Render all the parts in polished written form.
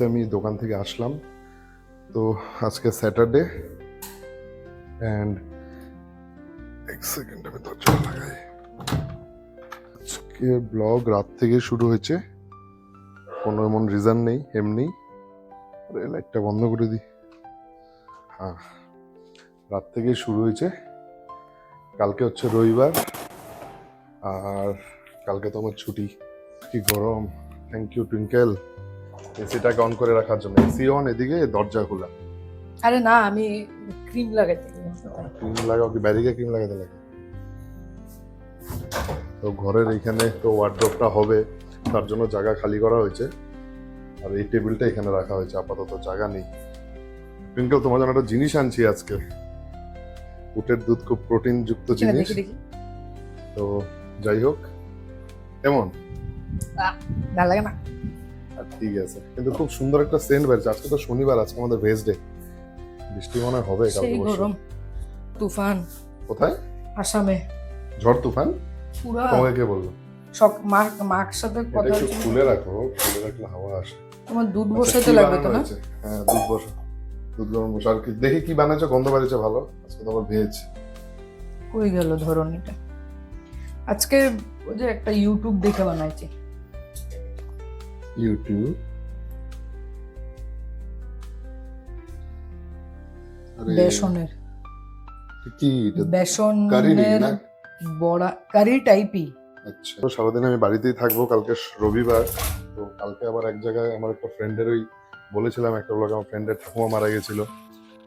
আমি দোকান থেকে আসলাম। তো আজকে স্যাটারডে অ্যান্ড এক সেকেন্ড আমি দরজা লাগাই। আজকে ব্লগ রাত থেকে শুরু হয়েছে, কোনো এমন রিজন নেই, এমনি। লাইটটা বন্ধ করে দিই। হ্যাঁ, রাত থেকে শুরু হয়েছে। কালকে হচ্ছে রবিবার, আর কালকে তো আমার ছুটি। কি গরম! থ্যাংক ইউ টুইঙ্কেল এসিটাকে অন করে রাখার জন্য। এসি অন, এদিকে দরজা খোলা। আরে না, আমি ক্রিম লাগাইতে ক্রিম লাগাও কি? বাইরে ক্রিম লাগাতে লাগে? তো ঘরের এইখানে তো ওয়ার্ড্রপটা হবে, তার জন্য জায়গা খালি করা হয়েছে। আর এই টেবিলটা এখানে রাখা হয়েছে, আপাতত জায়গা নেই। টুইঙ্কেল, তোমার জন্য একটা জিনিস আনছি আজকে। উটের দুধ খুব প্রোটিন যুক্ত জিনিস। দেখি দেখি। তো যাই হোক, কেমন? ভালো লাগে না। ঠিক আছে, কিন্তু খুব সুন্দর একটা সেন্ট বেরছে। আজকে তো শনিবার, আজকে আমাদের ভেজ ডে। বৃষ্টি মনে হয় হবে কালকে সেই বসে। গরম, তুফান কোথায়? আসামে ঝড় তুফান? পুরা তোমাকে কে বললো? সব মার সাথে এটা কথা একটু হচ্ছিল। খুলে রাখো, খুলে রাখলে হাওয়া আসে। তোমার দুধ আচ্ছা, বসাইতে কি লাগবে তো বানানো না? হয়েছে? হ্যাঁ, দুধ বসা, দুধ গরম বসা। আর কি দেখি কি বানাইছো, গন্ধ বাড়িছে ভালো। আজকে তো আবার ভেজ। কই গেল ধরনীটা? আজকে ওই যে একটা ইউটিউব দেখে বানাইছি। ইউটিউব? আরে বেসনের কি এটা? কারি নাকি বেসনের না? বড়া, কারি টাইপই। আচ্ছা, তো সারাদিন আমি বাড়িতেই থাকবো, কালকে রবিবার। তো কালকে আবার এক জায়গায় আমার একটা ফ্রেন্ডের, ওই বলেছিলাম একটা ব্লগে, আমার ফ্রেন্ডের ঠাকুমা মারা গেছিল।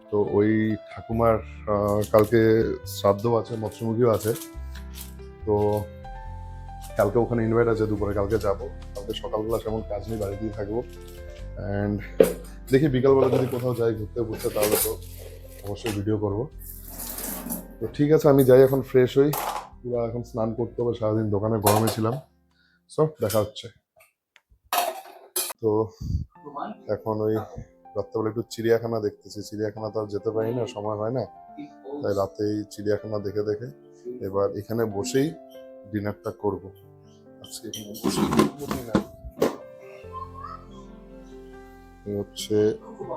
তো ওই ঠাকুমার কালকে শ্রাদ্ধ আছে, মৎস্যমুখীও আছে। তো কালকে ওখানে ইনভাইট আছে দুপুরে, কালকে যাব। কালকে সকালবেলা সেমন কাজ নেই, বাড়িতেই থাকবো। অ্যান্ড দেখি বিকালবেলা যদি কোথাও যাই ঘুরতে ঘুরতে, তাহলে তো অবশ্যই ভিডিও করব। তো ঠিক আছে, আমি যাই এখন, ফ্রেশ হই। পুরো এখন স্নান করতে হবে, সারাদিন দোকানে গরমে ছিলাম। সব দেখা হচ্ছে। তো এখন ওই রাত্রেবেলা একটু চিড়িয়াখানা দেখতেছি। চিড়িয়াখানা তো আর যেতে পারি না, সময় হয় না। তাই রাতেই চিড়িয়াখানা দেখে দেখে এবার এখানে বসেই ডিনারটা করব। আজকে এখানে বসেই ডিনার। হচ্ছে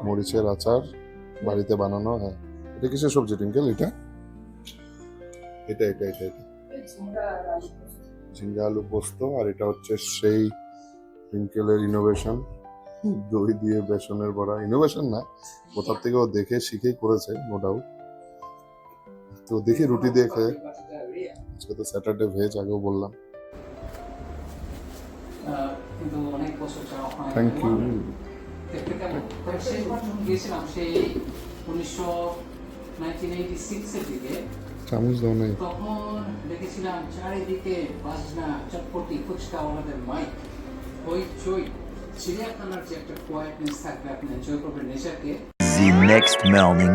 মরিচের আচার, বাড়িতে বানানো। হ্যাঁ, এটা কিসের সবজি টুইঙ্কেল? এটা এটা এটা এটা এটা ঝিঙ্গা আলু পোস্ত। আর এটা হচ্ছে সেই টুইঙ্কেলের ইনোভেশন, দই দিয়ে বেসনের বড়া। ইনোভেশন না, কোথার থেকে ও দেখে শিখেই করেছে, নো ডাউট। তো দেখি রুটি দিয়ে খেয়ে। আজকে তো স্যাটারডে ভেজ, আগেও বললাম। Thank you. গিয়েছিলাম সেই 1986 দিকে। চামচ দাও নাই? তখন দেখেছিলাম চারিদিকে বাজনা, চটপটি, ফুচকা, ওনাদের মাইক, ওই চই। চিড়িয়াখানার যে একটা কোয়াইটনেস থাকবে, আপনি এনজয় করবেন নেচারকে। The next morning.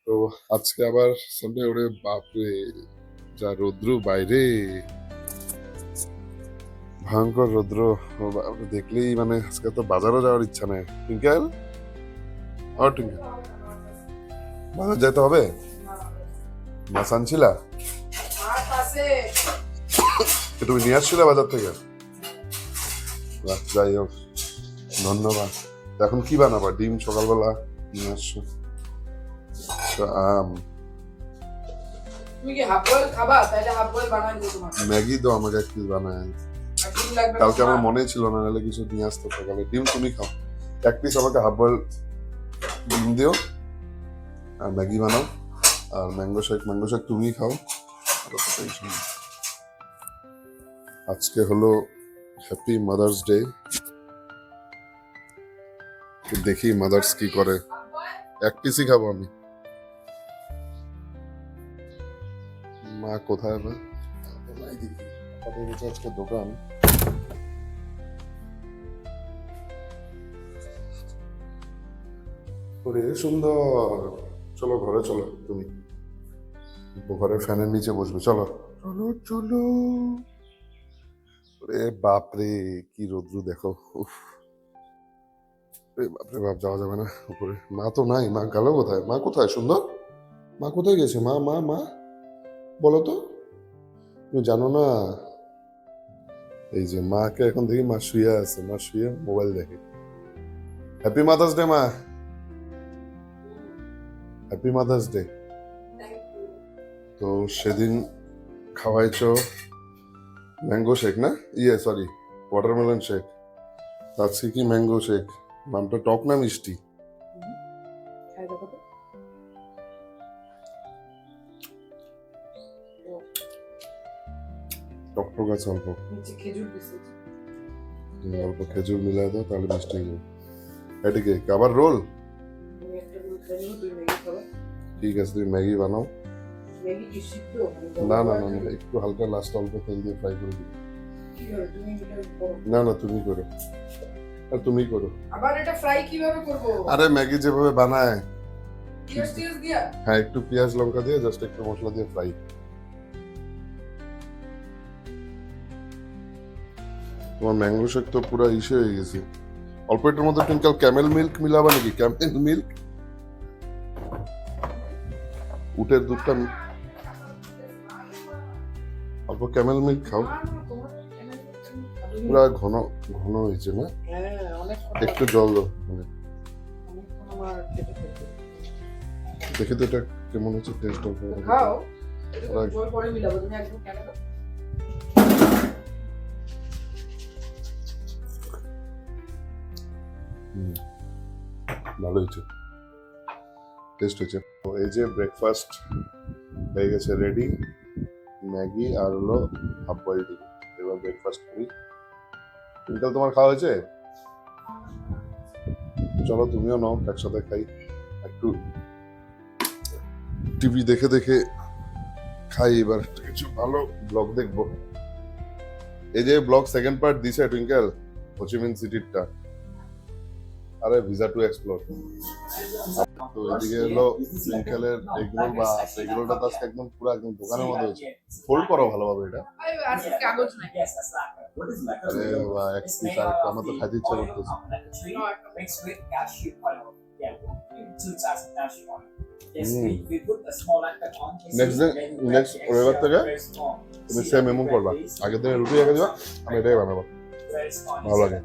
তো আজকে আবার সানডে, ওরে বাপরে যা রৌদ্র বাইরে, ভয়ঙ্কর রৌদ্র। দেখলেই মানে আজকে তো বাজারও যাওয়ার ইচ্ছা নেই। টুইঙ্কেল, টুইঙ্কেল, বাজার যেতে হবে? মাছ আনছিলা? তুমি নিয়ে আসছিলে বাজার থেকে? বাহ, যাই হোক, ধন্যবাদ। এখন কি বানাবা? ডিম সকালবেলা নিয়ে আসছো। আম, তুমি কি হাফ বয়েল খাবা? তাহলে হাফ বয়েল বানাই দেব তোমাকে। ম্যাগি তো আমাকে এক পিস বানায়। আর ডিম লাগবে না? কালকে আমার মনে ছিল না, নাহলে কিছু নিয়ে আসতো সকালে। ডিম তুমি খাও, এক পিস আমাকে হাফ বয়েল ডিম দিও, আর ম্যাগি বানাও। আর ম্যাঙ্গো শেক তুমি খাও। আজকে হলো হ্যাপি মাদার্স ডে। দেখি মাদার্স কি করে। এক পিসই খাবো আমি। মা কোথায়? না দেখি আজকে দোকান। ওরে সুন্দর, চলো ঘরে চলো। তুমি ঘরে ফ্যানের নিচে বসবে, চলো চলো চলো। ওরে বাপরে কি রৌদ্র দেখো, উফ। বাপরে বাপ, যাওয়া যাবে না উপরে। মা তো নাই, মা গেল কোথায়? মা কোথায় সুন্দর? মা কোথায় গেছে? মা মা মা বলো তো, তুমি জানো না? এই যে মাকে এখন দেখি মা শুয়ে আছে, মা শুয়ে মোবাইল দেখে। হ্যাপি মাদার্স ডে মা, হ্যাপি মাদার্স ডে। তো সেদিন খাওয়াইছো ম্যাঙ্গো শেক না, সরি ওয়াটারমেলন শেক, আজকে কি ম্যাঙ্গো শেক? নামটা টক না মিষ্টি? টক আছে অল্প, অল্প খেজুর মিলাই দাও তাহলে মিষ্টি হবে। এটা কি আবার রোল? ঠিক আছে তুমি ম্যাগি বানাও। না না না না, একটু হালকা লাস্ট অল্প তেল দিয়ে ফ্রাই করে দিও। না না তুমি করো, আর তুমি করো। আবার এটা ফ্রাই কিভাবে করব? আরে ম্যাগি যেভাবে বানায়, পেঁয়াজ টিয়াজ দিয়া? হ্যাঁ একটু পেঁয়াজ লঙ্কা দিয়ে জাস্ট একটু মশলা দিয়ে ফ্রাই। তোমার ম্যাঙ্গো শেক তো পুরো ইসে হয়ে গেছে। অল্প এটার মধ্যে টুইঙ্কেল ক্যামেল মিল্ক মিলাবা নাকি? ক্যামেল মিল্ক, উটের দুধটা, অল্প ক্যামেল মিল্ক খাও। পুরা ঘন ঘন হয়েছে না? একটু জল দাও মানে। দেখি তো এটা কেমন হচ্ছে টেস্ট। খাও, এটা জল পরে মিলাবো, তুমি একদম কেন দাও? ভালো হয়েছে, টেস্ট হয়েছে। তো এই যে ব্রেকফাস্ট হয়ে গেছে রেডি, ম্যাগি আর হলো হাফ বয়েল ডিম। এবার ব্রেকফাস্ট করি। টুইঙ্কেল তোমার খাওয়া হয়েছে? চলো তুমিও নাও, একসাথে খাই। একটু টিভি দেখে দেখে খাই, এবার কিছু ভালো ব্লগ দেখবো। এই যে ব্লগ সেকেন্ড পার্ট দিছে টুইঙ্কেল, হোচিমিন সিটিরটা। আরে ভিসা টু এক্সপ্লোর। তো এদিকে হলো টুইঙ্কেলের এগরোল বা এগরোলটা তো আজকে একদম পুরো একদম দোকানের মতো হয়েছে। ফোল্ড করো ভালোভাবে এটা। আর কাগজ নাই। আরে বা এক পিস আর একটু, আমার তো খাইতে ইচ্ছা করতেছে। নেক্সট রবিবার থেকে তুমি সেম এমন করবা, আগের দিনে রুটি রেখে দিবা, আমি এটাই বানাবো, ভালো লাগে।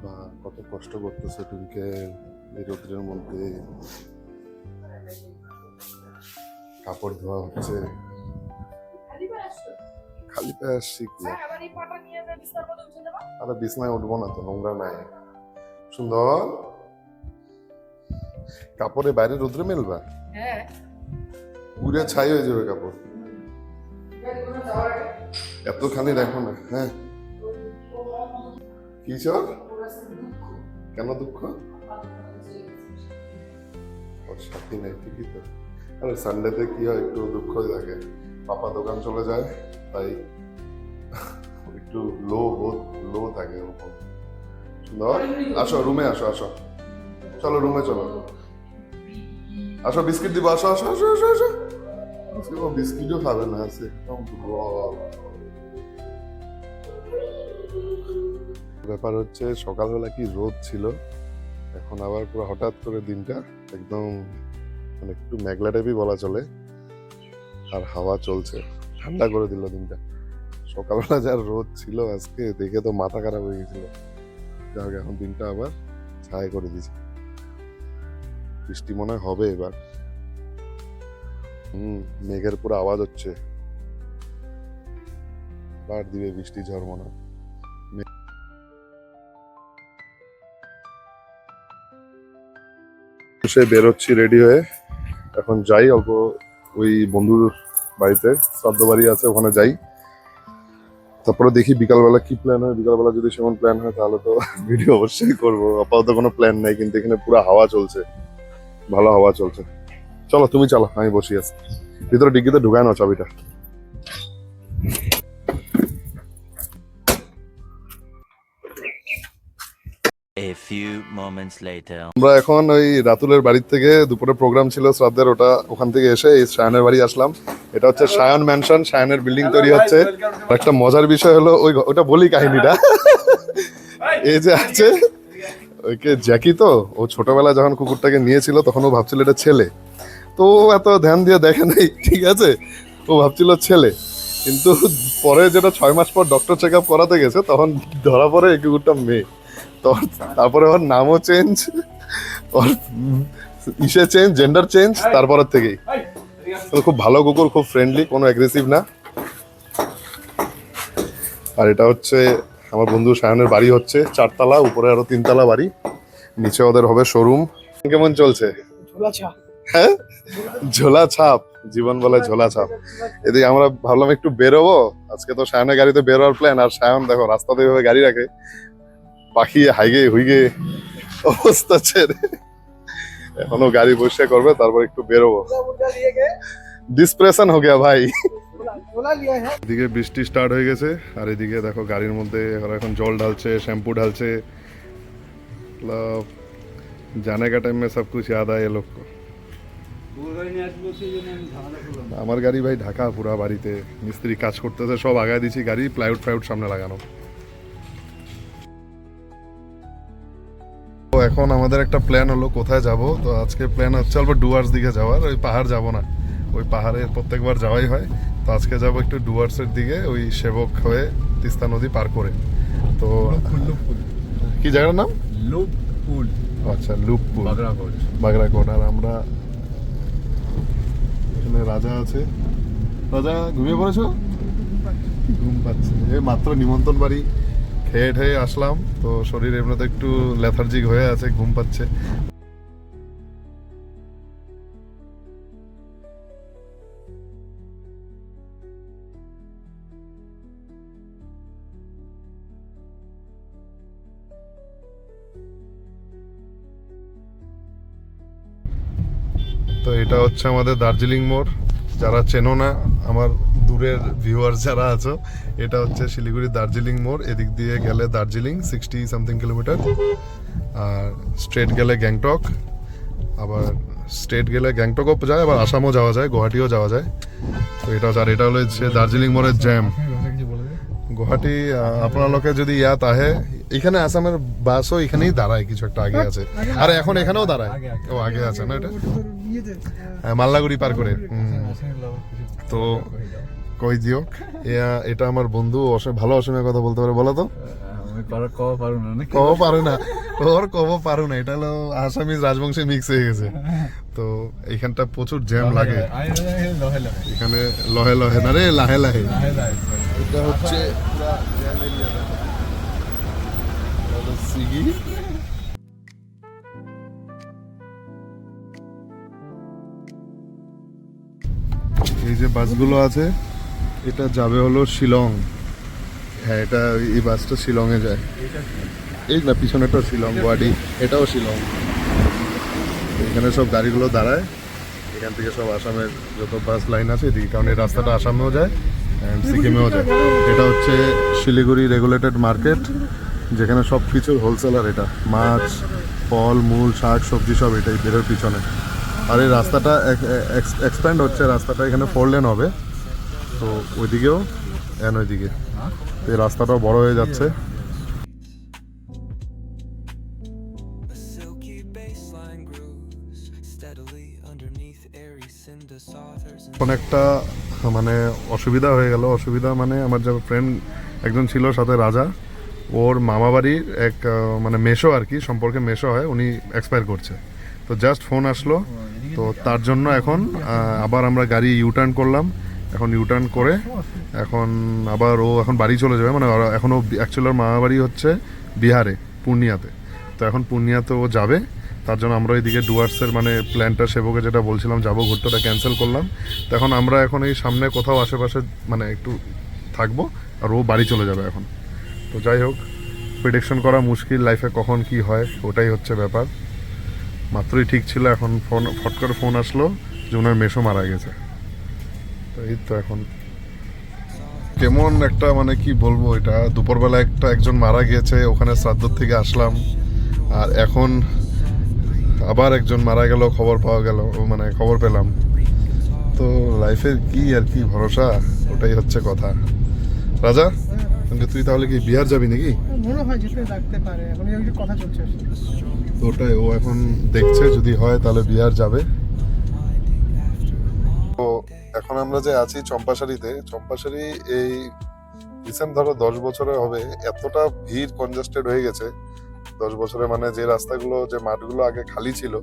বা কত কষ্ট করতেছে টুইঙ্কেল এই রোদ্রের মধ্যে, কাপড় ধোয়া হচ্ছে। খালি পায়ে আসছি কি? আরে বিছনায় উঠবো না তো, নোংরা নাই। সুন্দর কাপড়ে বাইরে রোদ্রে মেলবা, হ্যাঁ পুরো ছাই হয়ে যাবে কাপড়। এতখানি দেখো না। হ্যাঁ কি চল, কেন দুঃখ? সাথী নেই ঠিকই তো। আরে সানডেতে কি হয়, একটু দুঃখই থাকে। পাপা দোকান চলে যায়, তাই একটু লো থাকে ওরকম। সুন্দর আসো রুমে, আসো আসো, চলো রুমে চলো, আসো বিস্কিট দিব, আসো আসো আসো আসো আসো। বিস্কিটও খাবে না, আছে একদম দুর্বল। ব্যাপার হচ্ছে সকালবেলা কি রোদ ছিল, এখন আবার পুরো হঠাৎ করে দিনটা একদম মানে একটু মেঘলা টাইপই বলা চলে, আর হাওয়া চলছে, ঠান্ডা করে দিল দিনটা। সকালবেলা যা রোদ ছিল আজকে, দেখে তো মাথা খারাপ হয়ে গেছিল। যাক এখন দিনটা আবার ছায়া করে দিয়েছে। বৃষ্টি মনে হয় হবে এবার। মেঘের পুরো আওয়াজ হচ্ছে, এবার দিবে বৃষ্টি, ঝড় মনে হয়। সে বেরোচ্ছি রেডি হয়ে, এখন যাই অল্প ওই বন্ধুর বাড়িতে, শ্রাদ্ধ বাড়ি আছে, ওখানে যাই। তারপরে দেখি বিকালবেলা কি প্ল্যান হয়। বিকালবেলা যদি সেমন প্ল্যান হয় তাহলে তো ভিডিও অবশ্যই করবো। আপাতত কোনো প্ল্যান নাই, কিন্তু এখানে পুরো হাওয়া চলছে, ভালো হাওয়া চলছে। চলো তুমি চলো, আমি বসি আছি ভিতরে, ডিগ্গিতে ঢুকায় নাও চাবিটা। A few moments later. আমরা এখন ওই রাতুলের বাড়ির থেকে, দুপুরে প্রোগ্রাম ছিল শ্রাদ্ধের, ওখান থেকে এসে এই সায়নের বাড়ি আসলাম। এটা হচ্ছে সায়ন ম্যানশন, সায়নের বিল্ডিং তৈরি হচ্ছে। একটা মজার বিষয় হলো ওটা বলি কাহিনীটা। এই যে আছে ওইকে জ্যাকি, তো ও ছোটবেলা যখন কুকুরটাকে নিয়েছিল তখন ও ভাবছিল এটা ছেলে, তো ও এত ধ্যান দিয়ে দেখে নাই, ঠিক আছে, ও ভাবছিল ছেলে। কিন্তু পরে যেটা 6 মাস পর ডক্টর চেক আপ করাতে গেছে তখন ধরা পড়ে এই কুকুরটা মেয়ে। তো তারপরে ওর নামও চেঞ্জ, ওর ইসে চেঞ্জ, জেন্ডার চেঞ্জ তারপরের থেকেই। তো খুব ভালো কুকুর, খুব ফ্রেন্ডলি, কোনো অ্যাগ্রেসিভ না। আর এটা হচ্ছে আমার বন্ধু সায়নের বাড়ি, হচ্ছে 4 তলা, উপরে আরো 3 তলা বাড়ি, নিচে ওদের হবে শোরুম। কেমন চলছে? হ্যাঁ, ঝোলা ছাপ, জীবন বলে ঝোলা ছাপ। এদিকে আমরা ভাবলাম একটু বেরোবো, আজকে তো সায়নের গাড়িতে বেরোয়ার প্ল্যান। আর সায়ন দেখো রাস্তাতে এভাবে গাড়ি রাখে, পাখি হাইগে হুইগে অবস্থা ছেড়ে এখনো গাড়ি বসে করবে, তারপর একটু বেরোবো। ডিসপ্রেশন হয়ে গেছে ভাই। এদিকে বৃষ্টি স্টার্ট হয়ে গেছে, আর এদিকে দেখো গাড়ির মধ্যে ওরা এখন জল ঢালছে, শ্যাম্পু ঢালছে। जाने का टाइम में सब कुछ याद आए ये लोग को। আমার গাড়ি ভাই ঢাকা পুরা, বাড়িতে মিস্ত্রি কাজ করতেছে, সব আগায় দিছি গাড়ি, প্লাইউড ফ্লাইউড সামনে লাগানো। তো এখন আমাদের একটা প্ল্যান হলো কোথায় যাব। তো আজকে প্ল্যান হচ্ছে অল্প ডুয়ার্স দিকে যাওয়ার, ওই পাহাড় যাব না, ওই পাহাড়ে প্রত্যেকবার যাওয়াই হয়। তো আজকে যাব একটু ডুয়ার্সের দিকে, ওই সেবক হয়ে তিস্তা নদী পার করে। তো কি জায়গার নাম? লুপপুল। আচ্ছা, লুপপুল, বাগরাকোট। বাগরাকোট। আর আমরা এখানে রাজা আছে। রাজা ঘুমিয়ে পড়েছো? ঘুম পাচ্ছে। এই মাত্র নিমন্ত্রণ বাড়ি খেয়ে ঠেয়ে আসলাম, তো শরীর এমনিতে একটু লেথার্জিক হয়ে আছে, ঘুম পাচ্ছে। তো এটা হচ্ছে আমাদের দার্জিলিং মোড়। যারা চেনো না, আমার দূরের ভিউয়ার যারা আছো, এটা হচ্ছে শিলিগুড়ি দার্জিলিং মোড়। এদিক দিয়ে গেলে দার্জিলিং 60 সামথিং কিলোমিটার, আর স্ট্রেট গেলে গ্যাংটক। আবার স্ট্রেট গেলে গ্যাংটকও যায়, আবার আসামও যাওয়া যায়, গুয়াহাটিও যাওয়া যায়। তো এটা আর এটা হলো হচ্ছে দার্জিলিং মোড়ের জ্যাম। গুয়াহাটি আপনার যদি ইয়াত আহে, এখানে আসামের বাসও এখানেই দাঁড়ায়, কিছু একটা আগে আছে। আর এখন এখানেও দাঁড়ায়, ও আগে আছে না এটা, মাল্লাগুড়ি পার করে। তো কই দিও, এটা আমার বন্ধু, ভালো অসময়ে কথা বলতে পারে, বলো তো? কব পারো না, ওর কব পারো না, এটা হলো আসামিজ রাজবংশী মিক্স হয়ে গেছে। তো এইখানটা প্রচুর জ্যাম লাগে এখানে, লহে লহে না রে, লাহে লাহে। এটা হচ্ছে পুরা জ্যাম এরিয়াটা। সিগি এই যে বাসগুলো আছে, এটা যাবে হলো শিলং। হ্যাঁ, এটা এই বাসটা শিলংয়ে যায়। এই না, পিছনেটা শিলং, গুয়াহাটি, এটাও শিলং। এখানে সব গাড়িগুলো দাঁড়ায়, এখান থেকে সব আসামের যত বাস লাইন আছে এদিকে, কারণ এই রাস্তাটা আসামেও যায় অ্যান্ড সিকিমেও যায়। এটা হচ্ছে শিলিগুড়ি রেগুলেটেড মার্কেট, যেখানে সব কিছুর হোলসেলার। এটা মাছ, ফল মূল, শাক সবজি সব এটাই বেরোর পিছনে। আর এই রাস্তাটা এক্সপ্যান্ড হচ্ছে, রাস্তাটা এখানে 4 লেন হবে। তো ওইদিকেও অ্যান্ড ওইদিকে এই রাস্তাটাও বড় হয়ে যাচ্ছে। এখন একটা মানে অসুবিধা হয়ে গেল। অসুবিধা মানে আমার যে ফ্রেন্ড একজন ছিল সাথে, রাজা, ওর মামা বাড়ির এক মানে মেশো আর কি, সম্পর্কে মেশো হয়, উনি এক্সপায়ার করছে। তো জাস্ট ফোন আসলো, তো তার জন্য এখন আবার আমরা গাড়ি ইউটার্ন করলাম। এখন ইউটার্ন করে এখন আবার ও এখন বাড়ি চলে যাবে, মানে এখন ও অ্যাকচুয়ালি ওর মামা বাড়ি হচ্ছে বিহারে, পূর্ণিয়াতে। তো এখন পূর্ণিয়াতে ও যাবে, তার জন্য আমরা এইদিকে ডুয়ার্সের মানে প্ল্যানটা, সেবকে যেটা বলছিলাম যাবো ঘুরতে, ওটা ক্যান্সেল করলাম। তো এখন আমরা এখন এই সামনে কোথাও আশেপাশে মানে একটু থাকবো, আর ও বাড়ি চলে যাবে এখন। তো যাই হোক, প্রেডিকশন করা মুশকিল লাইফে, কখন কি হয় ওটাই হচ্ছে ব্যাপার। মাত্রই ঠিক ছিল, এখন ফোন ফট করে ফোন আসলো যে ওনার মেশো মারা গেছে। তো এই তো এখন কেমন একটা মানে কি বলবো, এটা দুপুরবেলা একজন মারা গিয়েছে, ওখানে শ্রাদ্ধ থেকে আসলাম, আর এখন আবার একজন মারা গেল, খবর পাওয়া গেল, মানে খবর পেলাম। তো লাইফের কি আর কি ভরসা, ওটাই হচ্ছে কথা। রাজা, তুই তাহলে কি বিহার যাবি নাকি? মনে হয় যেতে লাগতে পারে, এখন এই কথা চলছে। তো ওটাই, ও এখন দেখছে, যদি হয় তাহলে বিহার যাবে। তো এখন আমরা যে আছি চম্পাশাড়িতে, চম্পাশাড়ি এই রিসেন্ট ধরো 10 বছরে হবে এতটা ভিড় কনজাস্টেড হয়ে গেছে। 10 বছরে মানে যে রাস্তাগুলো যে মাঠগুলো আগে খালি ছিল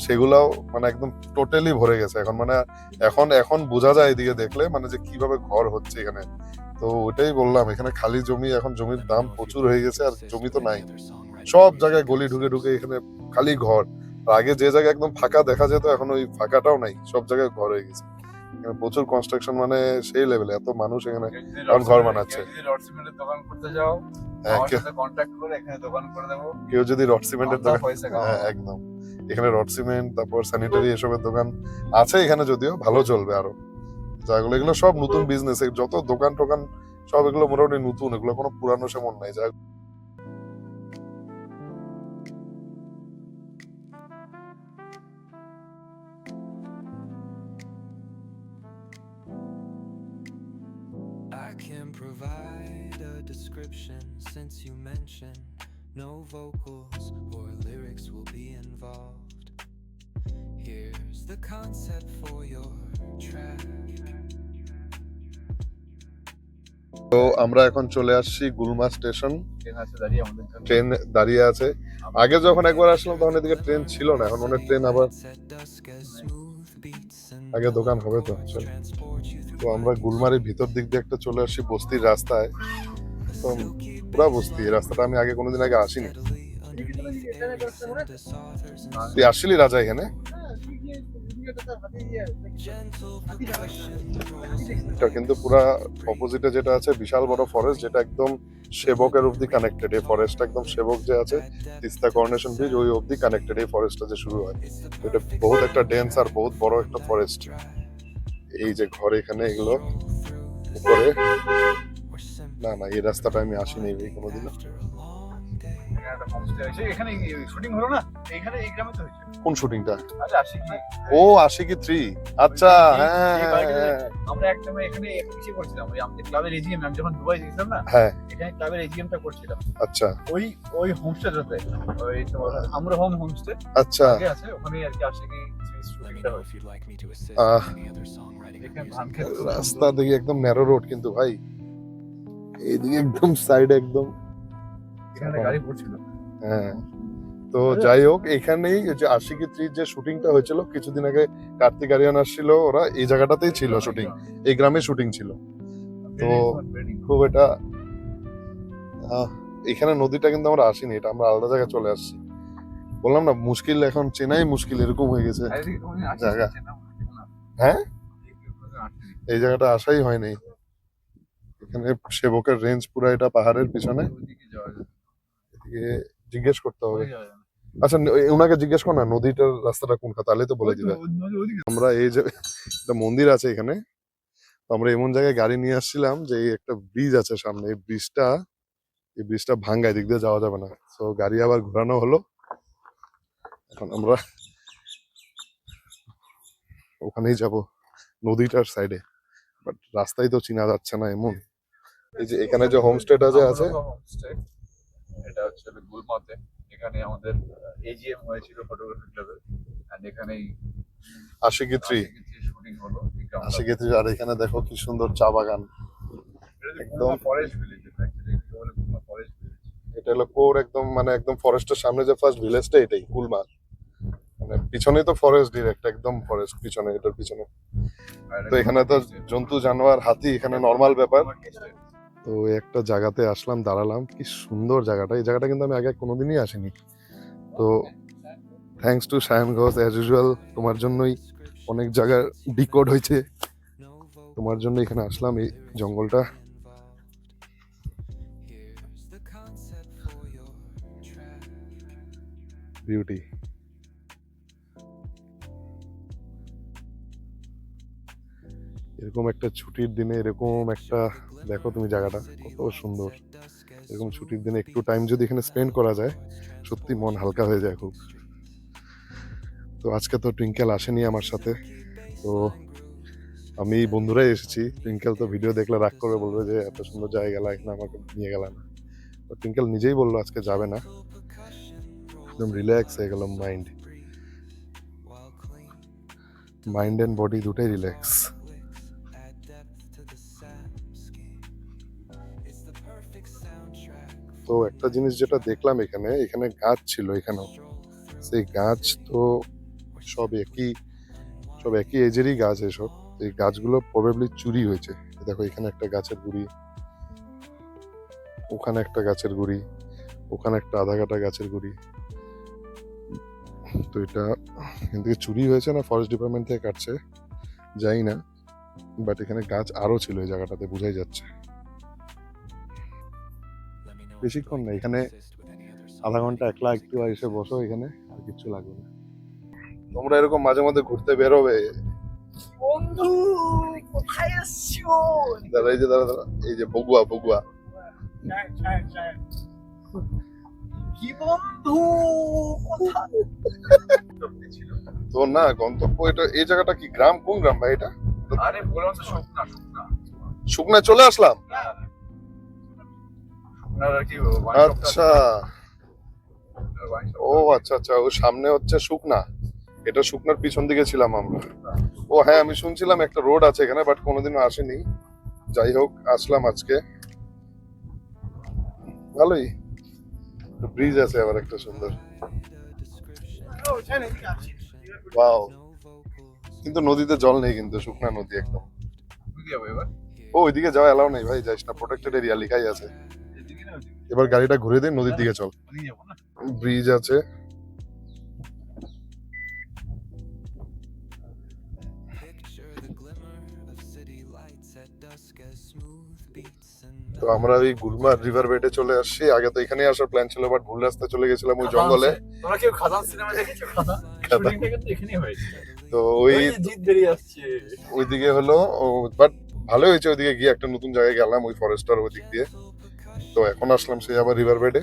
সেগুলাও মানে একদম টোটালি ভরে গেছে এখন। মানে এখন এখন বোঝা যায় এদিকে দেখলে মানে যে কিভাবে ঘর হচ্ছে এখানে। তো ওটাই বললাম, এখানে খালি জমি, এখন জমির দাম প্রচুর হয়ে গেছে আর জমি তো নাই, সব জায়গায় গলি ঢুকে ঢুকে এখানে খালি ঘর। আর আগে যে জায়গায় একদম ফাঁকা দেখা যেত এখন ওই ফাঁকাটাও নাই, সব জায়গায় ঘর হয়ে গেছে। এখানে প্রচুর কনস্ট্রাকশন, মানে সেই লেভেলে এত মানুষ এখানে এখন ঘর বানাচ্ছে। দোকান করতে যাও, হ্যাঁ, আমার সাথে কন্ট্যাক্ট করে এখানে দোকান করে দেবো। কেউ যদি রড সিমেন্টের আধা দোকান, পয়সা কামাবো। হ্যাঁ একদম, এখানে রড সিমেন্ট তারপর স্যানিটারি এসবের দোকান আছে এখানে, যদিও ভালো চলবে আরো। যাগুলো এগুলো সব নতুন বিজনেস, যত দোকান টোকান সব এগুলো মোটামুটি নতুন, এগুলো কোনো পুরানো সেমন নাই। যা I can provide a description since you mentioned no vocals or lyrics will be involved. Here's the concept for your track. তো আমরা এখন চলে আসছি গুলমা স্টেশন। ট্রেন আছে দাঁড়িয়ে আমাদের জন্য। ট্রেন দাঁড়িয়ে আছে। আগে যখন একবার আসলাম তখন এদিকে ট্রেন ছিল না, এখন অনেক ট্রেন আবার। আগে দোকান হবে তো। তো আমরা গুলমারের ভিতর দিক দিয়ে একটা চলে আসছি বস্তির রাস্তায়। তো পুরা বস্তি, এই রাস্তাটা আমি আগে কোনোদিন আগে আসিনি। তুই আসছিলি রাজা এখানে? এটা কিন্তু পুরা অপোজিটে যেটা আছে বিশাল বড় ফরেস্ট, যেটা একদম সেবকের অব্দি কানেক্টেড। এই ফরেস্টটা একদম সেবক যে আছে তিস্তা করোনেশন ব্রিজ ওই অব্দি কানেক্টেড এই ফরেস্টটা যে শুরু হয়। এটা বহুত একটা ডেন্স আর বহুত বড় একটা ফরেস্ট। এই যে ঘর এখানে এগুলো উপরে, না না এই রাস্তাটা আমি আসিনি এই কোনোদিন। এখানে একটা হোমস্টে আছে, এখানে শুটিং হলো না, এখানে এই গ্রামে তো হয়েছে। কোন শুটিংটা? আচ্ছা আশিকি। ও আশিকি 3, আচ্ছা হ্যাঁ এই বাড়িতে হ্যাঁ আমরা একদম এখানে এসে করছিলাম, ওই আমাদের ক্লাবের এজিএম, আমি যখন দুবাই গেছিলাম না, হ্যাঁ এখানে ক্লাবের এজিএমটা করছিলাম। আচ্ছা ওই হোমস্টেটাতে, ওই তোমার আমরা হোমস্টে আচ্ছা। আগে আছে, ওখানে আর কি আশিকি শুটিংটা হয়েছে। এখানে ধান ক্ষেত খুব রাস্তা সুন্দর। দেখি একদম ন্যারো রোড কিন্তু ভাই, এইদিকে একদম সাইডে একদম। এখানে গাড়ি পড়ছিল। হ্যাঁ তো যাই হোক, এখানেই যে আশিকি 3 যে শুটিংটা হয়েছিল কিছুদিন আগে, কার্তিক আরিয়ান আসছিল, ওরা এই জায়গাটাতেই ছিল শুটিং, এই গ্রামে শুটিং ছিল। তো খুব এটা এখানে নদীটা কিন্তু আমরা আসিনি, এটা আমরা আলাদা জায়গায় চলে আসছি। বললাম না মুশকিল, এখন চেনাই মুশকিল এরকম হয়ে গেছে জায়গা। হ্যাঁ এই জায়গাটা আসাই হয়নি। এখানে সেবকের রেঞ্জ পুরো এটা পাহাড়ের পিছনে, এদিকে জিজ্ঞেস করতে হবে। আচ্ছা ওনাকে জিজ্ঞেস কর না নদীটার রাস্তাটা কোনটা, তাহলে তো বলে দিবে। আমরা এই যে একটা মন্দির আছে এখানে, তো আমরা এমন জায়গায় গাড়ি নিয়ে আসছিলাম যে এই একটা ব্রিজ আছে সামনে, এই ব্রিজটা ভাঙ্গা, এদিক দিয়ে যাওয়া যাবে না। তো গাড়ি আবার ঘোরানো হলো, এখন আমরা ওখানেই যাব নদীটার সাইডে, বাট রাস্তায় তো চিনা যাচ্ছে না এমন। এই যে এখানে যে হোমস্টেটা যে আছে, হোমস্টে এটা হচ্ছে গুলমাতে, এখানে আমাদের এজিএম হয়েছিল ফটোগ্রাফি ক্লাবের, এন্ড এখানেই আশিকি 3 শুটিং হলো। আশিকি 3। আর এখানে দেখো কি সুন্দর চা বাগান, একদম ফরেস্ট ভিলেজ, অ্যাকচুয়ালি বলে গুলমা ফরেস্ট ভিলেজ। এটা হলো কোর একদম, মানে একদম ফরেস্টের সামনে যে ফার্স্ট ভিলেজটা এটাই গুলমা। মানে পিছনেই তো ফরেস্ট ডিরেক্ট, একদম ফরেস্ট পিছনে, এটার পিছনে। তো এখানে তো জন্তু জানোয়ার হাতি এখানে নর্মাল ব্যাপার। তো একটা জায়গাতে আসলাম, দাঁড়ালাম, কি সুন্দর জায়গাটা। এই জায়গাটা কিন্তু আমি আগে কোনোদিনই আসিনি। তো thanks to Sayan Ghosh as usual, তোমার জন্যই অনেক জায়গায় ডিকোড হয়েছে, তোমার জন্য এখানে আসলাম এই জঙ্গলটা। বিউটি। এরকম একটা ছুটির দিনে এরকম একটা, দেখো তুমি জায়গাটা কত সুন্দর। এরকম ছুটির দিনে একটু টাইম যদি এখানে স্পেন্ড করা যায় সত্যি মন হালকা হয়ে যায় খুব। তো আজকে তো টুইঙ্কেল আসেনি আমার সাথে, তো আমি বন্ধুরাই এসেছি। টুইঙ্কেল তো ভিডিও দেখলে রাগ করে বলবে যে এত সুন্দর জায়গা গেলা, এখানে আমাকে নিয়ে গেল না। তো টুইঙ্কেল নিজেই বললো আজকে যাবে না, একদম রিল্যাক্স হয়ে গেলাম। মাইন্ড এন্ড বডি দুটাই রিল্যাক্স। তো একটা জিনিস যেটা দেখলাম এখানে, এখানে গাছ ছিল এখানেও, সেই গাছ তো সব একই এজেরই গাছ এসব। এই গাছগুলো প্রবাবলি চুরি হয়েছে। দেখো এখানে একটা গাছের গুড়ি, ওখানে একটা গাছের গুড়ি, ওখানে একটা আধা কাটা গাছের গুড়ি। তো এটা এখান থেকে চুরি হয়েছে না ফরেস্ট ডিপার্টমেন্ট থেকে কাটছে জানি না, বাট এখানে গাছ আরো ছিল এই জায়গাটাতে, বোঝাই যাচ্ছে। বেশিক্ষণ না, এখানে আধা ঘন্টা একলা একটু এসে বসো, এখানে আর কিচ্ছু লাগবে না। তোমরা এরকম মাঝে মাঝে ঘুরতে বেরোবে। বন্ধু কোথায় আসছো? দাঁড়া এই যে বগুয়া কি বন্ধু কোথায়? ছিল। তো না গন্তব্য এটা, এই জায়গাটা কি গ্রাম? কোন গ্রাম ভাই এটা? আরে বললাম তো শুকনা শুকনা চলে আসলাম। শুকনার আর কি আচ্ছা ও আচ্ছা, ও সামনে হচ্ছে শুকনা, এটা শুকনার পিছন দিকে ছিলাম আমরা। ও হ্যাঁ, আমি শুনছিলাম একটা রোড আছে এখানে, বাট কোনোদিনও আসেনি। যাই হোক, আসলাম আজকে, ভালোই। ব্রিজ আছে আবার একটা সুন্দর, ওয়াও। কিন্তু নদীতে জল নেই, কিন্তু শুকনা নদী একদম। এবার ও ওইদিকে যাওয়া এলাও নেই ভাই, যাইস না, প্রোটেক্টেড এরিয়া লেখাই আছে। এবার গাড়িটা ঘুরে দিন, নদীর দিকে চল। ব্রিজ আছে, তো আমরা ওই গুলমার রিভার বেডে চলে আসছি। আগে তো এখানেই আসার প্ল্যান ছিল, বাট ভুল রাস্তায় চলে গেছিলাম ওই জঙ্গলে। তোমরা কেউ খাদান সিনেমা দেখেছো? খাদান শুটিংটা কিন্তু এখানেই হয়েছে। তো ওই জিত বেরিয়ে আসছে ওইদিকে হলো, বাট ভালো হয়েছে, ওইদিকে গিয়ে একটা নতুন জায়গায় গেলাম, ওই ফরেস্টার ওই দিক দিয়ে। তো এখন আসলাম সেই আবার রিভার বেডে।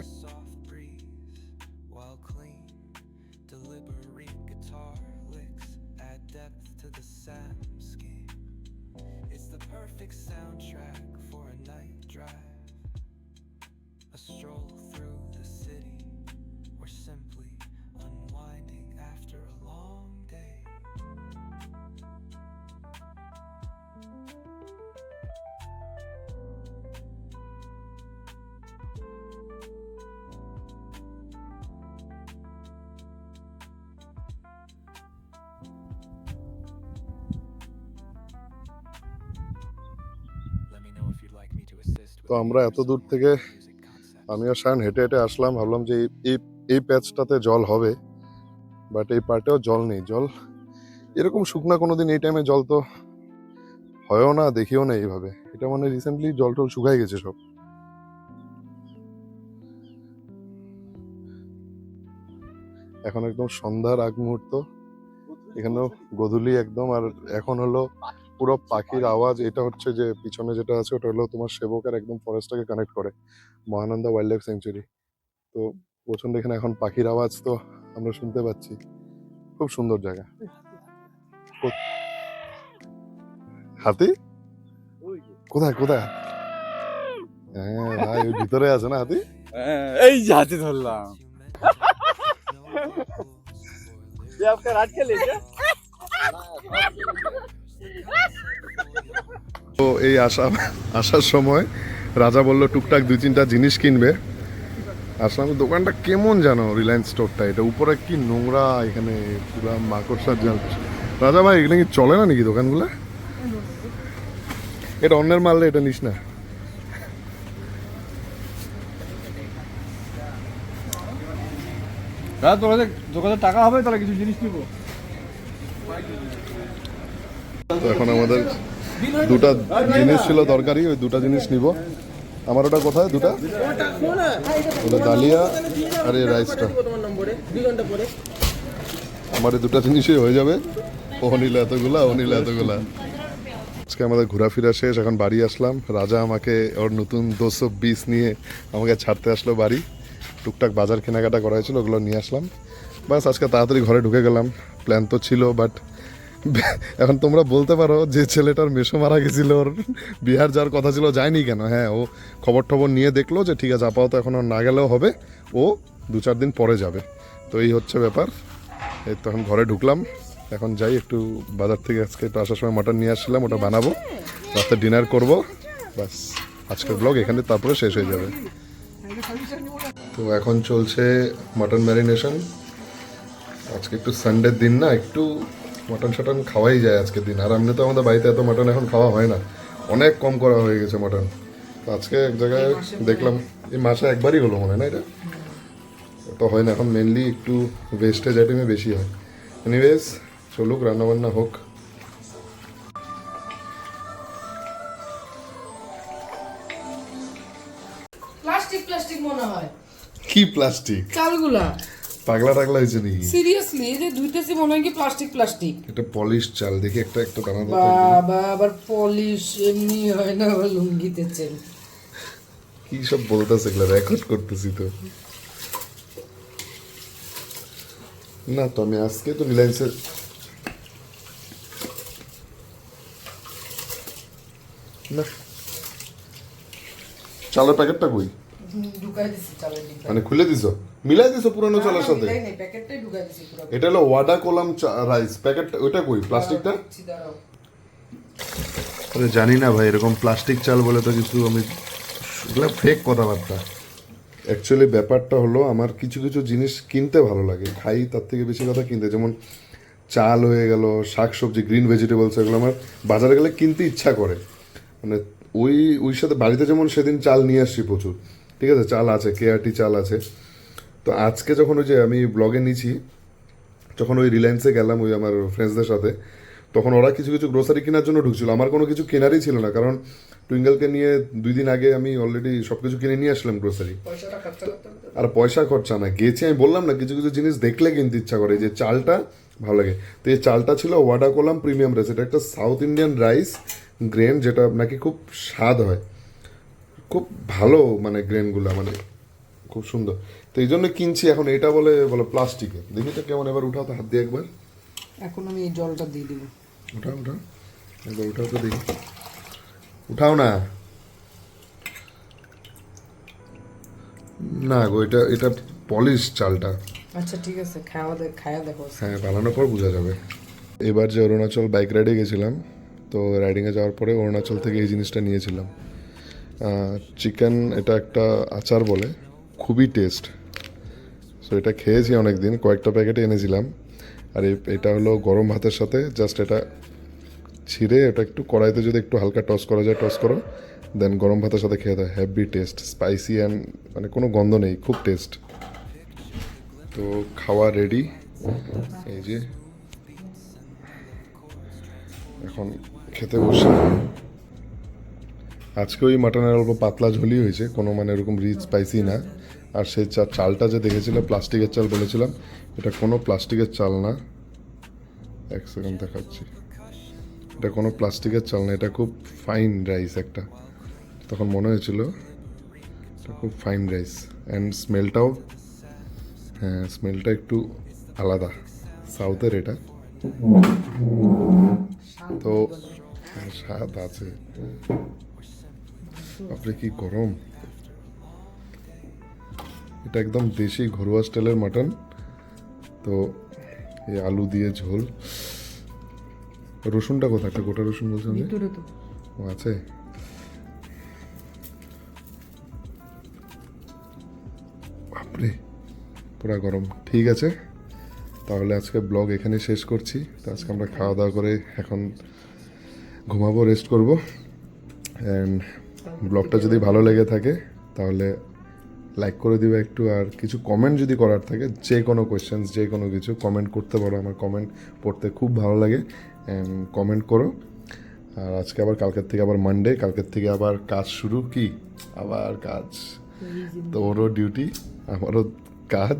তো আমরা এত দূর থেকে, আমি আর শায়ন হেঁটে হেঁটে আসলাম, ভাবলাম যে এই প্যাচটাতে জল হবে, বাট এই পার্টেও জল নেই। জল এরকম শুকনা কোনোদিন এই টাইমে জল তো হয়ও না, দেখিও না এইভাবে। এটা মানে রিসেন্টলি জল টল শুকাই গেছে সব। এখন একদম সন্ধ্যার আগ মুহূর্ত, এখানেও গোধূলি একদম। আর এখন হলো পুরো পাখির আওয়াজ। এটা হচ্ছে যে পিছনে যেটা আছে, ওটা হলো তোমার সেবকের একদম ফরেস্টটাকে কানেক্ট করে মহানন্দা ওয়াইল্ড লাইফ স্যাংচুরি। তো প্রচন্ড এখানে এখন পাখির আওয়াজ তো আমরা শুনতে পাচ্ছি। খুব সুন্দর জায়গা। হাতি কোথায়? হ্যাঁ ভাই, ওই ভিতরে আছে না হাতি? এই যে হাতি ধরলাম। তো এই আসার সময় রাজা বললো টুকটাক 2-3টা জিনিস কিনবে। আসলাম, দোকানটা কেমন জানো, রিলায়েন্স স্টোরটা, এটা উপরে কি নোংরা, এখানে পুরা মাকড়সার জাল। রাজা ভাই, এখানে কি চলে না নাকি দোকানগুলো? এটা অন্যের মারলে এটা নিস না। দোকানে টাকা হবে, তাহলে কিছু জিনিস নিবো। তো এখন আমাদের 2টা জিনিস ছিল দরকারি, ওই 2টা জিনিস নিব। আমার ওটা কোথায়? 2টা ওটা ডালিয়া আর এই রাইসটা। আমার এই 2টা জিনিসই হয়ে যাবে। ও নিলে এতগুলা, ও নিলে এতগুলা। আজকে আমাদের ঘোরাফেরা শেষ, এখন বাড়ি আসলাম। রাজা আমাকে ওর নতুন 220 নিয়ে আমাকে ছাড়তে আসলো বাড়ি। টুকটাক বাজার কেনাকাটা করা হয়েছিল, ওগুলো নিয়ে আসলাম। বাস আজকে তাড়াতাড়ি ঘরে ঢুকে গেলাম। প্ল্যান তো ছিল, বাট এখন তোমরা বলতে পারো যে ছেলেটার মেসো মারা গেছিল, ওর বিহার যাওয়ার কথা ছিল, যায়নি কেন? হ্যাঁ, ও খবর নিয়ে দেখলো যে ঠিক আছে, আপাতত এখন না গেলেও হবে, ও 2-4 দিন পরে যাবে। তো এই হচ্ছে ব্যাপার। এই তো এখন ঘরে ঢুকলাম, এখন যাই একটু বাজার থেকে আজকে একটু আসার সময় মটন নিয়ে আসছিলাম, ওটা বানাবো, রাতে ডিনার করব। বাস আজকের ব্লগ এখানে তারপরে শেষ হয়ে যাবে। তো এখন চলছে মাটন ম্যারিনেশন। আজকে একটু সানডের দিন না, একটু মাটন শাটন খাওয়াই যায় আজকের দিন। আর এমনি তো আমাদের বাড়িতে এত মাটন এখন খাওয়া হয় না, অনেক কম করা হয়ে গেছে মাটন। তো আজকে এক জায়গায় দেখলাম, এই মাসে একবারই হলো মনে হয় না এটা, তো হয় না এখন, মেনলি একটু ভেস্টেজ আইটেমে বেশি হয়। এনিওয়েজ চলুক, রান্নাবান্না হোক। প্লাস্টিক প্লাস্টিক মনে হয় কি প্লাস্টিক? চালগুলা পাগলা টাগলা হয়েছে নাকি? সিরিয়াসলি এই যে ধুইতেছি মনে হয় কি প্লাস্টিক প্লাস্টিক। এটা পলিশ চাল, দেখি একটা একটা দানা দানা। বাবা আবার পলিশ এমনি হয় না, আবার লুঙ্গিতে চেন। কি সব বলতেছে, এগুলো রেকর্ড করতেছি তো। না তো আমি আজকে তো রিলায়েন্সের না, চালের প্যাকেটটা কই? ঢুকাই দিছি চালের ডিব্বা। মানে খুলে দিছো, মিলাই দিছো পুরানো চালের সাথে? মিলাই নাই, প্যাকেটটাই ঢুকাই দিছি পুরো। এটা হলো ওয়াডা কোলাম রাইস প্যাকেট, ওইটা কই প্লাস্টিকটা? দিচ্ছি, দাঁড়াও। আরে জানি না ভাই, এরকম প্লাস্টিক চাল বলে তো কিছু, আমি এগুলো ফেক কথাবার্তা। অ্যাকচুয়ালি ব্যাপারটা হলো আমার কিছু কিছু জিনিস কিনতে ভালো লাগে, খাই তার থেকে বেশি কথা কিনতে। যেমন চাল হয়ে গেল, শাক সবজি, গ্রিন ভেজিটেবলস, এগুলো আমার বাজারে গেলে কিনতে ইচ্ছা করে। মানে ওই সাথে বাড়িতে যেমন সেদিন চাল নিয়ে আসছি প্রচুর, ঠিক আছে, চাল আছে, কেআরটি চাল আছে। তো আজকে যখন ওই যে আমি ব্লগে নিয়েছি, যখন ওই রিলায়েন্সে গেলাম ওই আমার ফ্রেন্ডসদের সাথে, তখন ওরা কিছু কিছু গ্রোসারি কেনার জন্য ঢুকছিল। আমার কোনো কিছু কেনারই ছিল না, কারণ টুইঙ্গেলকে নিয়ে 2 দিন আগে আমি অলরেডি সব কিছু কিনে নিয়ে আসলাম গ্রোসারি। পয়সাটা খরচা করতে হবে তো। আর পয়সা খরচা না, গেছি আমি বললাম না, কিছু কিছু জিনিস দেখলে কিনতে ইচ্ছা করে, যে চালটা ভালো লাগে। তো এই চালটা ছিল ওয়াডা কোলাম প্রিমিয়াম রাইস, এটা একটা সাউথ ইন্ডিয়ান রাইস গ্রেন, যেটা নাকি খুব স্বাদ হয়, খুব ভালো, মানে গ্রেনগুলো মানে খুব সুন্দর। তো এই জন্য কিনছি। এখন এটা বলে প্লাস্টিকে, দেখি তো কেমন, এবার উঠাও তো হাত দিয়ে একবার, এখন আমি এই জলটা দিয়ে দিব। উঠাও উঠাও, একবার উঠাও তো দেখি, উঠাও না। না গো, এটা পলিশ চালটা। আচ্ছা ঠিক আছে, খায়া দেখো। হ্যাঁ, বানানোর পর বোঝা যাবে। এবার যে অরুণাচল বাইক রাইডে গেছিলাম, তো রাইডিংয়ে যাওয়ার পরে অরুণাচল থেকে এই জিনিসটা নিয়েছিলাম, চিকেন, এটা একটা আচার বলে, খুবই টেস্ট। সো এটা খেয়েছি অনেক দিন, কয়েকটা প্যাকেটে এনেছিলাম। আর এটা হলো গরম ভাতের সাথে, জাস্ট এটা ছিঁড়ে এটা একটু কড়াইতে যদি একটু হালকা টস করা যায়, টস করো, দেন গরম ভাতের সাথে খেয়ে দেয়, হ্যাভি টেস্ট, স্পাইসি অ্যান্ড মানে কোনো গন্ধ নেই, খুব টেস্ট। তো খাওয়া রেডি, এই যে এখন খেতে বসে। আজকে ওই মাটনের অল্প পাতলা ঝোলই হয়েছে, কোনো মানে এরকম রিচ স্পাইসি না। আর সেই চালটা যে দেখেছিলাম প্লাস্টিকের চাল বলেছিলাম, এটা কোনো প্লাস্টিকের চাল না। এক সেকেন্ড দেখাচ্ছি, এটা কোনো প্লাস্টিকের চাল না, এটা খুব ফাইন রাইস একটা। তখন মনে হয়েছিল এটা খুব ফাইন রাইস, অ্যান্ড স্মেলটাও, হ্যাঁ স্মেলটা একটু আলাদা, সাউথের এটা। তো স্বাদ আছে। আপনি কি গরম, এটা একদম দেশি ঘরোয়া স্টাইলের মাটন। তো এই আলু দিয়ে ঝোল। রসুনটা কোথায়, একটা গোটা রসুন বলছেন যে? ভিতরে তো ও আছে। বাপরে, পুরা গরম। ঠিক আছে, তাহলে আজকে ব্লগ এখানে শেষ করছি। তো আজকে আমরা খাওয়া দাওয়া করে এখন ঘুমাবো, রেস্ট করব। অ্যান্ড ব্লগটা যদি ভালো লেগে থাকে তাহলে লাইক করে দিবে একটু, আর কিছু কমেন্ট যদি করার থাকে, যে কোনো কোয়েশ্চেন্স, যে কোনো কিছু কমেন্ট করতে পারো। আমার কমেন্ট পড়তে খুব ভালো লাগে, অ্যান্ড কমেন্ট করো। আর আজকে আবার কালকের থেকে আবার মানডে, কালকের থেকে আবার কাজ শুরু, কি আবার কাজ, তো ওরও ডিউটি, আমারও কাজ,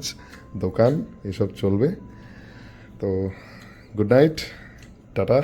দোকান, এসব চলবে। তো গুড নাইট, টাটা।